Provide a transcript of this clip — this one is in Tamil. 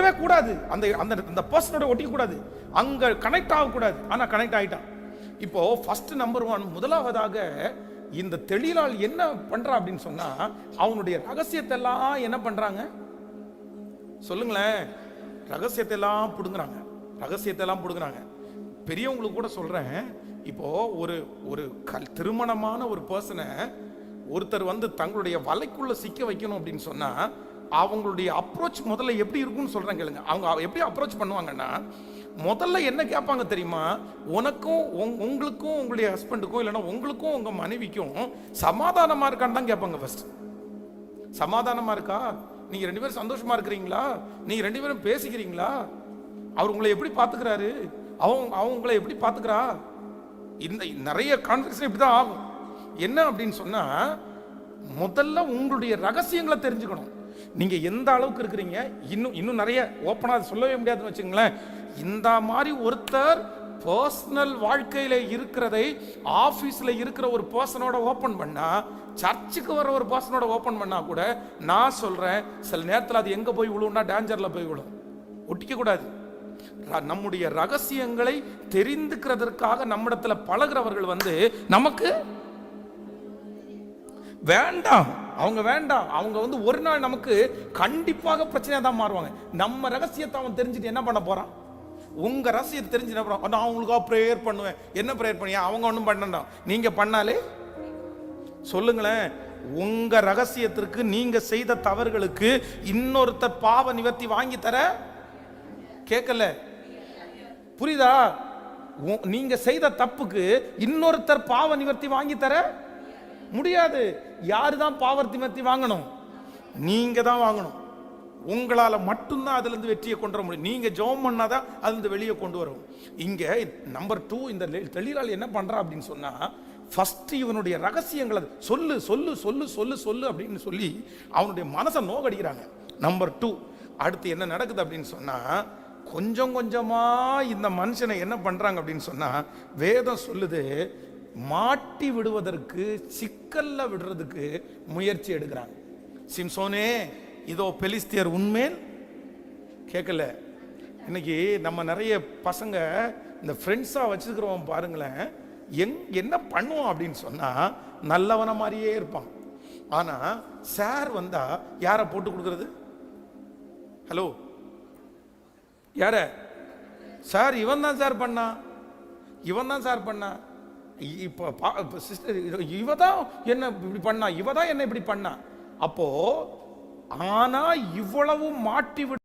ஒட்டவே கூடாது, அந்த அந்த அந்த பர்சனோட ஒட்டிக்க கூடாது, அங்க கனெக்ட் ஆகக்கூடாது. ஆனா கனெக்ட் ஆயிட்டான். இப்போ ஃபர்ஸ்ட் நம்பர் 1, முதலாவதாக இந்த தெளிலால் என்ன பண்றா அப்படின்னு சொன்னா, அவனுடைய ரகசியத்தை எல்லாம் என்ன பண்றாங்க சொல்லுங்களேன்? ரகசியத்தை எல்லாம் புடுங்குறாங்க, ரகசியத்தை எல்லாம் புடுங்குறாங்க. பெரியவங்களுக்கு கூட சொல்றேன், இப்போ ஒரு ஒரு திருமணமான ஒரு பர்சனை ஒருத்தர் வந்து தங்களுடைய வலைக்குள்ள சிக்க வைக்கணும் அப்படின்னு சொன்னா, அவங்களுடைய அப்ரோச் முதல்ல எப்படி இருக்கும்னு சொல்றேன் கேளுங்க. அவங்க எப்படி அப்ரோச் பண்ணுவாங்கன்னா, முதல்ல என்ன கேட்பாங்க தெரியுமா? உனக்கும் உங்களுக்கும் உங்களுடைய ஹஸ்பண்டுக்கும் இல்லைன்னா உங்களுக்கும் உங்க மனைவிக்கும் சமாதானமா இருக்கான்னு தான் கேட்பாங்க ஃபர்ஸ்ட். சமாதானமா இருக்கா? நீங்க 2 பேரும் சந்தோஷமா இருக்கிறீங்களா? நீங்க 2 பேரும் பேசிக்கிறீங்களா? அவர் உங்களை எப்படி பாத்துக்கிறாரு? அவங்க உங்களை எப்படி பாத்துக்கிறா? இந்த நிறைய கான்வர்சேஷன் இப்படிதான் ஆகும். என்ன அப்படின்னு சொன்னா, முதல்ல உங்களுடைய ரகசியங்களை தெரிஞ்சுக்கணும். நீங்க எந்த அளவுக்கு இருக்கிறீங்க, இன்னும் நிறைய ஓப்பனா சொல்லவே முடியாதுன்னு வச்சுங்களேன். இந்த மாதிரி ஒருத்தர் பர்சனல் வாழ்க்கையில இருக்கிறதை ஆபீஸ்ல இருக்கிற ஒரு பர்சனோட ஓபன் பண்ணா, சர்ச்சுக்கு வர ஒரு பர்சனோட ஓபன் பண்ணா கூட நான் சொல்றேன், சில நேரத்தில் அது எங்க போய் விழுவும்னா டேஞ்சர்ல போய் விழும். ஒட்டிக்க கூடாது. நம்முடைய ரகசியங்களை தெரிந்துக்கிறதற்காக நம்மிடத்துல பழகிறவர்கள் வந்து நமக்கு வேண்டாம். அவங்க வேண்டாம். அவங்க வந்து ஒரு நாள் நமக்கு கண்டிப்பாக பிரச்சனையா தான் மாறுவாங்க. நம்ம ரகசியத்தை அவன் தெரிஞ்சுட்டு என்ன பண்ண போறான்? உங்க ரகசியத்தை தெரிஞ்சு என்ன பண்ணுவான்? நான் அவங்களுக்காக ப்ரேயர் பண்ணுவேன். என்ன ப்ரேயர் பண்ணியா? அவங்க ஒன்றும் பண்ணணும். நீங்க பண்ணாலே சொல்லுங்களேன், உங்க ரகசியத்திற்கு நீங்க செய்த தவறுகளுக்கு இன்னொருத்தர் பாவ நிவர்த்தி வாங்கி தர கேட்கல. புரியுதா? நீங்க செய்த தப்புக்கு இன்னொருத்தர் பாவ நிவர்த்தி வாங்கி தர முடியாது. யாருதான் பாவ நிவர்த்தி வாங்கணும்? நீங்க தான் வாங்கணும். உங்களால மட்டும்தான் அதுல இருந்து வெற்றியை கொண்டு வர முடியும். நீங்க ஜெபம் பண்ணாதான் அதுல இருந்து வெளியே கொண்டு வரும். இங்க நம்பர் 2, இந்த தெளிலால் என்ன பண்றா அப்படின்னு சொன்னா, ஃபர்ஸ்ட் இவனுடைய ரகசியங்களை சொல்லு சொல்லு சொல்லு சொல்லு சொல்லு அப்படின்னு சொல்லி அவனுடைய மனசை நோகடிக்கிறாங்க. நம்பர் 2, அடுத்து என்ன நடக்குது அப்படின்னு சொன்னா, கொஞ்சம் கொஞ்சமா இந்த மனுஷனை என்ன பண்றாங்க அப்படின்னு சொன்னா, வேதம் சொல்லுது, மாட்டி விடுவதற்கு, சிக்கல்ல விடுறதுக்கு முயற்சி எடுக்கிறாங்க. சிம்சோனே, இதோ பெலிஸ்தியர் உண்மையில் கேட்கல. இன்னைக்கு நம்ம நிறைய பசங்க இந்த ஃப்ரெண்ட்ஸா வச்சிருக்கிறவன் பாருங்களேன், என்ன பண்ணுவோம் அப்படின்னு சொன்னா, நல்லவன மாதிரியே இருப்பான். ஆனா சார் வந்தா யாரை போட்டு கொடுக்கறது? ஹலோ, யார? சார் இவன் தான் சார் பண்ணா, இவன் தான் சார் பண்ணா. இப்போ சிஸ்டர் இவ தான் என்ன இப்படி பண்ணா, இவ தான் என்ன இப்படி பண்ணா. அப்போ ஆனா இவ்வளவு மாட்டி